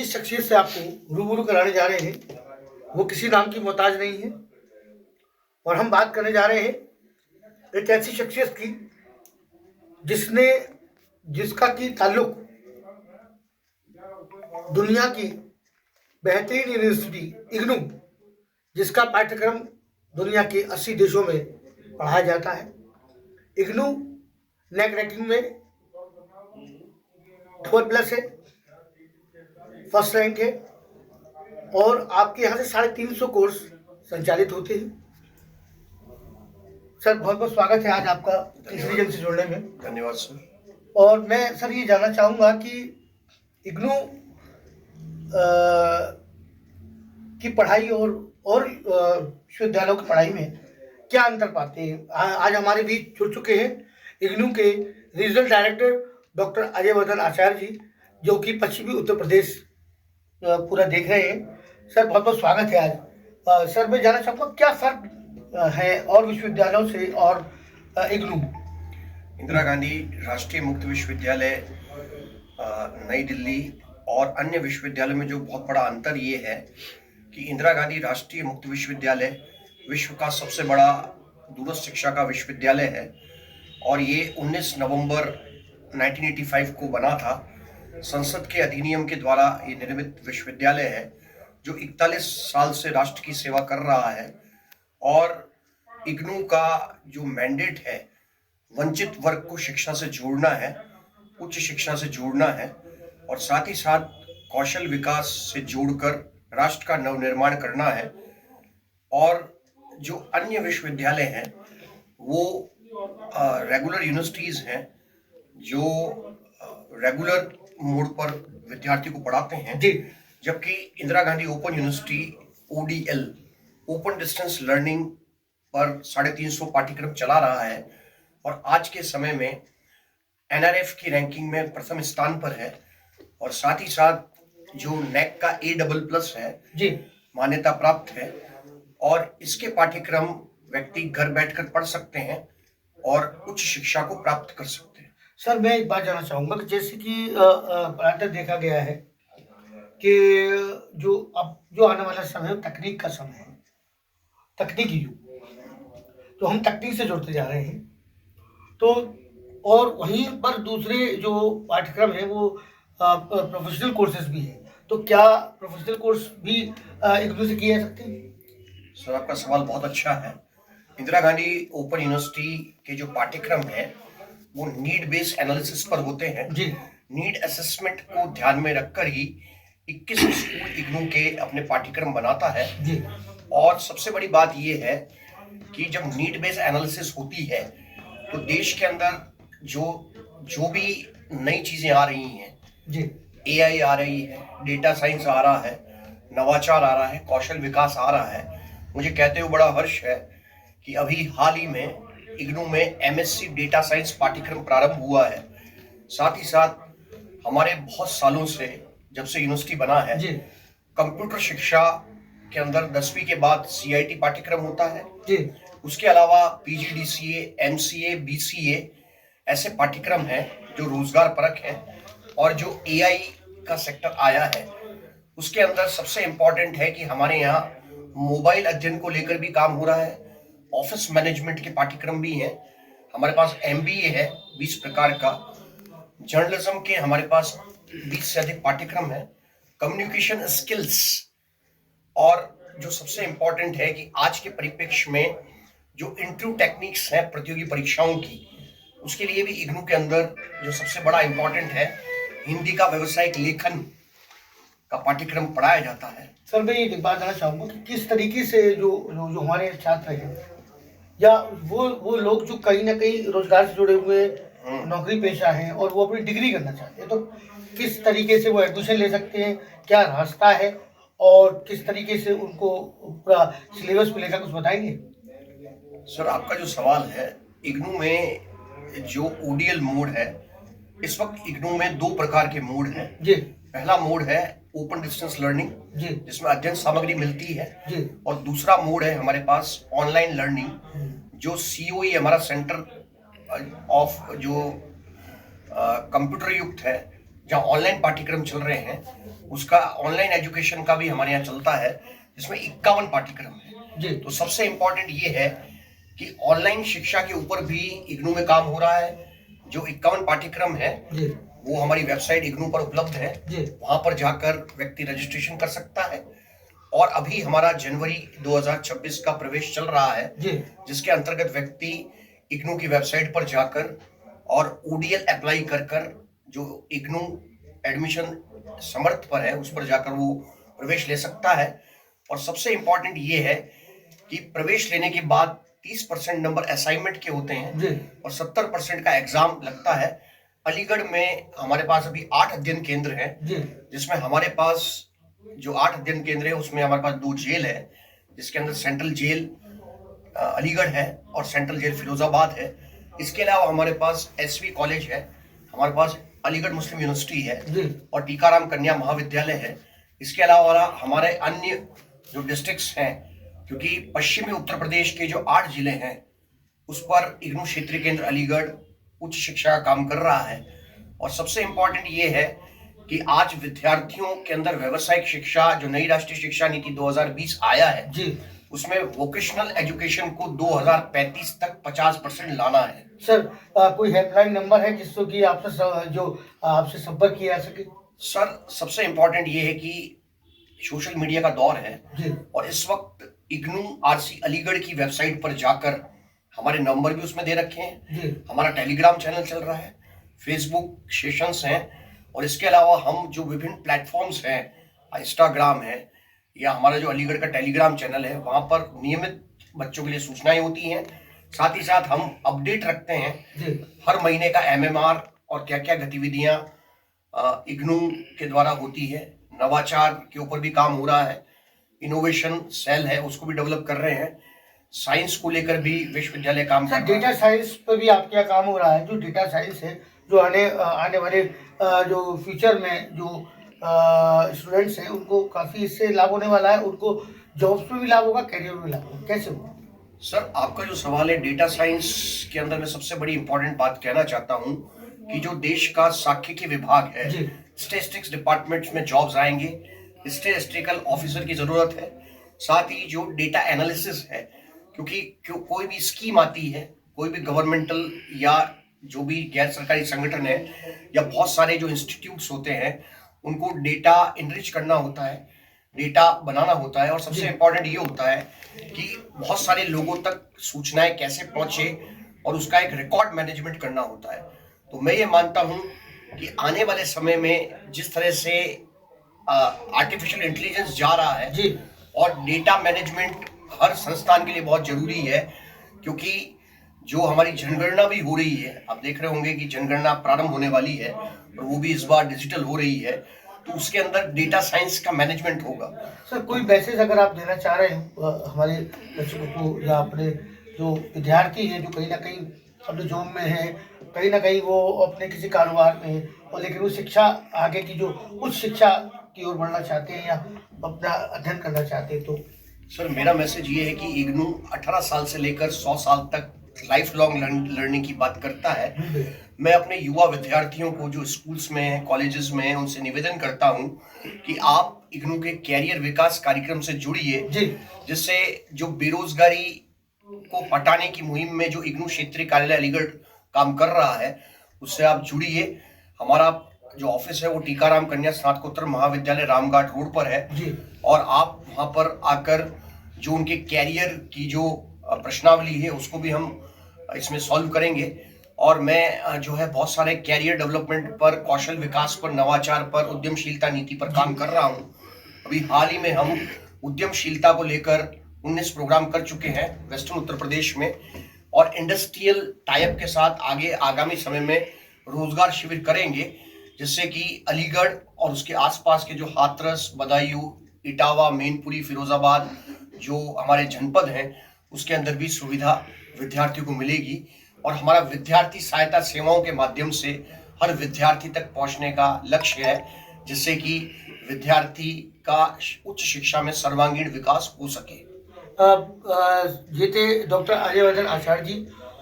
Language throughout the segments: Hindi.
जिस शख्सियत से आपको रूबरू कराने जा रहे हैं वो किसी नाम की मोहताज नहीं है। और हम बात करने जा रहे हैं एक ऐसी शख्सियत की जिसने जिसका की ताल्लुक दुनिया की बेहतरीन यूनिवर्सिटी इग्नू, जिसका पाठ्यक्रम दुनिया के 80 देशों में पढ़ाया जाता है। इग्नू नेक रैंकिंग में 12+ है, फर्स्ट रैंक है और आपके यहाँ से 350 कोर्स संचालित होते हैं। सर बहुत बहुत स्वागत है आज आपका इस रीजन से जुड़ने में। धन्यवाद सर। और मैं सर ये जानना चाहूँगा कि इग्नू की पढ़ाई और विश्वविद्यालयों की पढ़ाई में क्या अंतर पाते हैं। आज हमारे बीच जुड़ चुके हैं इग्नू के regional director doctor Ajay Vardhan Acharya ji, जो कि पश्चिमी उत्तर प्रदेश पूरा देख रहे हैं। सर बहुत बहुत स्वागत है आज। सर मैं जानना चाहूँगा क्या फर्क है और विश्वविद्यालयों से और इग्नू। इंदिरा गांधी राष्ट्रीय मुक्त विश्वविद्यालय नई दिल्ली और अन्य विश्वविद्यालयों में जो बहुत बड़ा अंतर ये है कि इंदिरा गांधी राष्ट्रीय मुक्त विश्वविद्यालय विश्व का सबसे बड़ा दूरस्थ शिक्षा का विश्वविद्यालय है और ये 19 नवंबर 1985 को बना था। संसद के अधिनियम के द्वारा ये निर्मित विश्वविद्यालय है जो 41 साल से राष्ट्र की सेवा कर रहा है। और इग्नू का जो मैंडेट है वंचित वर्ग को शिक्षा से जोड़ना है, उच्च शिक्षा से जोड़ना है और साथ ही साथ कौशल विकास से जोड़कर राष्ट्र का नवनिर्माण करना है। और जो अन्य विश्वविद्यालय हैं वो रेगुलर यूनिवर्सिटीज हैं जो रेगुलर मोड पर विद्यार्थी को पढ़ाते हैं, जबकि Indira Gandhi open university ODL open distance learning पर 350 पाठ्यक्रम चला रहा है और आज के समय में NRF की रैंकिंग में प्रथम स्थान पर है। और साथ ही साथ जो नेक का A++ है मान्यता प्राप्त है और इसके पाठ्यक्रम व्यक्ति घर बैठकर पढ़ सकते हैं और उच्च शिक्षा को प्राप्त कर सकते हैं। सर मैं एक बात जानना चाहूँगा कि जैसे कि प्रायः देखा गया है कि जो आने वाला समय है तकनीक का समय है, तकनीकी युग, तो हम तकनीक से जुड़ते जा रहे हैं। तो और वहीं पर दूसरे जो पाठ्यक्रम है वो प्रोफेशनल कोर्सेज भी है, तो क्या प्रोफेशनल कोर्स भी इग्नू से किए जा सकते हैं। सर आपका सवाल बहुत अच्छा है। इंदिरा गांधी ओपन यूनिवर्सिटी के जो पाठ्यक्रम है वो नीड बेस्ड एनालिसिस पर होते हैं। नीड असेसमेंट को ध्यान में रखकर ही 21 स्कूल इग्नू के अपने पाठ्यक्रम बनाता है। और सबसे बड़ी बात ये है कि जब नीड बेस्ड एनालिसिस होती है तो देश के अंदर जो भी नई चीजें आ रही हैं, AI आ रही है, डेटा साइंस आ रहा है, नवाचार आ रहा है, कौशल विकास आ रहा है, मुझे कहते हुए बड़ा हर्ष है कि अभी हाल ही में इग्नू में MSc डेटा साइंस पाठ्यक्रम प्रारंभ हुआ है। साथ ही साथ हमारे बहुत सालों से जब से यूनिवर्सिटी बना है कंप्यूटर शिक्षा के अंदर 10वीं के बाद CIT पाठ्यक्रम होता है। उसके अलावा PGDCA, MCA, BCA ऐसे पाठ्यक्रम हैं जो रोजगार परक हैं। और जो AI का सेक्टर आया है उसके अंदर सबसे इम्पोर्टेंट है कि हमारे यहाँ मोबाइल अध्ययन को लेकर भी काम हो रहा है, ऑफिस मैनेजमेंट के पाठ्यक्रम भी हैं, हमारे पास MBA है 20 प्रकार का, जर्नलिज्म के हमारे पास 20 से अधिक पाठ्यक्रम है, कम्युनिकेशन स्किल्स। और जो सबसे इम्पोर्टेंट है कि आज के परिप्रेक्ष्य में जो इंटरव्यू टेक्निक्स हैं प्रतियोगी परीक्षाओं की, उसके लिए भी इग्नू के अंदर जो सबसे बड़ा इम्पोर्टेंट है हिंदी का व्यावसायिक लेखन का पाठ्यक्रम पढ़ाया जाता है। सर मैं ये बात जानना चाहूँगा कि किस तरीके से जो हमारे छात्र हैं या वो लोग जो कहीं ना कहीं रोजगार से जुड़े हुए नौकरी पेशा हैं और वो अपनी डिग्री करना चाहते हैं, तो किस तरीके से वो एडमिशन ले सकते हैं, क्या रास्ता है और किस तरीके से उनको पूरा सिलेबस को लेकर कुछ बताएंगे। सर आपका जो सवाल है, इग्नू में जो ODL मोड है, इस वक्त इग्नू में 2 प्रकार के मोड हैं। पहला मोड है ओपन डिस्टेंस लर्निंग जिसमें अध्ययन सामग्री मिलती है और दूसरा मोड है हमारे पास ऑनलाइन लर्निंग जो COE हमारा सेंटर ऑफ जो कंप्यूटर युक्त है जहाँ ऑनलाइन पाठ्यक्रम चल रहे हैं, उसका ऑनलाइन एजुकेशन का भी हमारे यहाँ चलता है, जिसमें 51 पाठ्यक्रम है जी। तो सबसे इम्पोर्टेंट ये है कि ऑनलाइन शिक्षा के ऊपर भी इग्नू में काम हो रहा है। जो 51 पाठ्यक्रम है जी। वो हमारी वेबसाइट इग्नू पर उपलब्ध है, जी। वहां पर जाकर व्यक्ति रजिस्ट्रेशन कर सकता है। और अभी हमारा जनवरी 2026 का प्रवेश चल रहा है, जी। जिसके अंतर्गत व्यक्ति इग्नू की वेबसाइट पर जाकर और ओडीएल अप्लाई कर जो इग्नू एडमिशन समर्थ पर है उस पर जाकर वो प्रवेश ले सकता है। और सबसे इंपॉर्टेंट ये है कि प्रवेश लेने के बाद 30% नंबर असाइनमेंट के होते हैं जी। और 70% का एग्जाम लगता है। अलीगढ़ में हमारे पास अभी 8 अध्ययन केंद्र हैं, जिसमें हमारे पास जो 8 अध्ययन केंद्र है उसमें हमारे पास 2 जेल है, जिसके अंदर सेंट्रल जेल अलीगढ़ है और सेंट्रल जेल फिरोजाबाद है। इसके अलावा हमारे पास एसवी कॉलेज है, हमारे पास अलीगढ़ मुस्लिम यूनिवर्सिटी है और टीकाराम कन्या महाविद्यालय है। इसके अलावा हमारे अन्य जो डिस्ट्रिक्ट्स हैं, क्योंकि पश्चिमी उत्तर प्रदेश के जो 8 जिले हैं उस पर इग्नू क्षेत्रीय केंद्र अलीगढ़ उच्च शिक्षा का काम कर रहा है। और सबसे इंपॉर्टेंट ये है कि आज विद्यार्थियों के अंदर व्यावसायिक शिक्षा, जो नई राष्ट्रीय शिक्षा नीति 2020 आया है जी, उसमें वोकेशनल एजुकेशन को 2035 तक 50% लाना है। सर कोई हेल्पलाइन नंबर है जिससे कि आपसे संपर्क किया जा सके? सर सबसे इंपॉर्टेंट ये है कि सोशल मीडिया का दौर है जी। और इस वक्त इग्नू आरसी अलीगढ़ की वेबसाइट पर जाकर हमारे नंबर भी उसमें दे रखे हैं जी। हमारा टेलीग्राम चैनल चल रहा है, फेसबुक सेशंस हैं और इसके अलावा हम जो विभिन्न प्लेटफॉर्म्स हैं, इंस्टाग्राम है या हमारा जो अलीगढ़ का टेलीग्राम चैनल है, वहां पर नियमित बच्चों के लिए सूचनाएं होती हैं। साथ ही साथ हम अपडेट रखते हैं जी। हर महीने का एमएमआर और क्या क्या गतिविधियां इग्नू के द्वारा होती है। नवाचार के ऊपर भी काम हो रहा है, इनोवेशन सेल है उसको भी डेवलप कर रहे हैं, साइंस को लेकर भी विश्वविद्यालय काम कर रहा है। डेटा साइंस पर भी आपका काम हो रहा है। जो डेटा साइंस है, जो आने वाले जो फ्यूचर में जो स्टूडेंट्स हैं उनको काफी इससे लाभ होने वाला है, उनको जॉब्स में भी लाभ होगा, करियर में भी लाभ होगा, कैसे होगा? सर आपका जो सवाल है डेटा साइंस के अंदर, मैं सबसे बड़ी इंपॉर्टेंट बात कहना चाहता हूं कि जो देश का सांख्यिकी विभाग है, स्टैटिस्टिक्स डिपार्टमेंट में जॉब्स आएंगे, स्टैटिस्टिकल ऑफिसर की जरूरत है। साथ ही जो डेटा एनालिसिस है, क्योंकि कोई भी स्कीम आती है, कोई भी गवर्नमेंटल या जो भी गैर सरकारी संगठन है या बहुत सारे जो इंस्टीट्यूट्स होते हैं, उनको डेटा इनरिच करना होता है, डेटा बनाना होता है और सबसे इंपॉर्टेंट ये होता है कि बहुत सारे लोगों तक सूचनाएं कैसे पहुंचे और उसका एक रिकॉर्ड मैनेजमेंट करना होता है। तो मैं ये मानता हूं कि आने वाले समय में जिस तरह से आर्टिफिशियल इंटेलिजेंस जा रहा है जी, और डेटा मैनेजमेंट हर संस्थान के लिए बहुत जरूरी है, क्योंकि जो हमारी जनगणना भी हो रही है, आप देख रहे होंगे कि जनगणना प्रारंभ होने वाली है और वो भी इस बार डिजिटल हो रही है, तो उसके अंदर डेटा साइंस का मैनेजमेंट होगा। सर कोई मैसेज अगर आप देना चाह रहे हैं हमारे दर्शकों को या अपने जो विद्यार्थी हैं जो कहीं ना कहीं अपने जॉब में है, कहीं ना कहीं वो अपने किसी कारोबार में है और लेकिन वो शिक्षा आगे की जो उच्च शिक्षा की ओर बढ़ना चाहते हैं या अपना अध्ययन करना चाहते हैं, तो सर मेरा मैसेज ये है कि इग्नू 18 साल से लेकर 100 साल तक लाइफ लॉन्ग लर्निंग की बात करता है। मैं अपने युवा विद्यार्थियों को जो स्कूल्स में हैं, कॉलेजेस में हैं, उनसे निवेदन करता हूं कि आप इग्नू के कैरियर विकास कार्यक्रम से जुड़िए, जिससे जो बेरोजगारी को हटाने की मुहिम में जो इग्नू क्षेत्रीय कार्यालय अलीगढ़ काम कर रहा है उससे आप जुड़िए। हमारा जो ऑफिस है वो टीकाराम कन्या स्नातकोत्तर महाविद्यालय रामघाट रोड पर है और आप वहां पर आकर जो उनके कैरियर की जो प्रश्नावली है उसको भी हम इसमें सॉल्व करेंगे। और मैं जो है बहुत सारे कैरियर डेवलपमेंट पर, कौशल विकास पर, नवाचार पर, उद्यमशीलता नीति पर काम कर रहा हूं। अभी हाल ही में हम उद्यमशीलता को लेकर 19 प्रोग्राम कर चुके हैं वेस्टर्न उत्तर प्रदेश में और इंडस्ट्रियल टाइप के साथ आगे आगामी समय में रोजगार शिविर करेंगे, जिससे कि अलीगढ़ और उसके आसपास के जो हाथरस, बदायूं, इटावा, मैनपुरी, फिरोजाबाद जो हमारे जनपद हैं उसके अंदर भी सुविधा विद्यार्थियों को मिलेगी। और हमारा विद्यार्थी सहायता सेवाओं के माध्यम से हर विद्यार्थी तक पहुंचने का लक्ष्य है, जिससे कि विद्यार्थी का उच्च शिक्षा में सर्वांगीण विकास हो सके। ये थे डॉक्टर आर्यवर्धन आचार्य जी,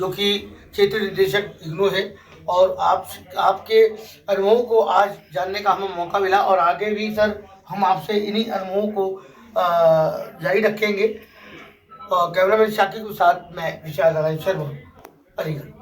जो कि क्षेत्र निदेशक इग्नू है और आपके अनुभवों को आज जानने का हमें मौका मिला और आगे भी सर हम आपसे इन्हीं अनुभवों को जारी रखेंगे। कैमरामैन शाकिब के साथ मैं विशाल नारायण शर्मा, अलीगढ़।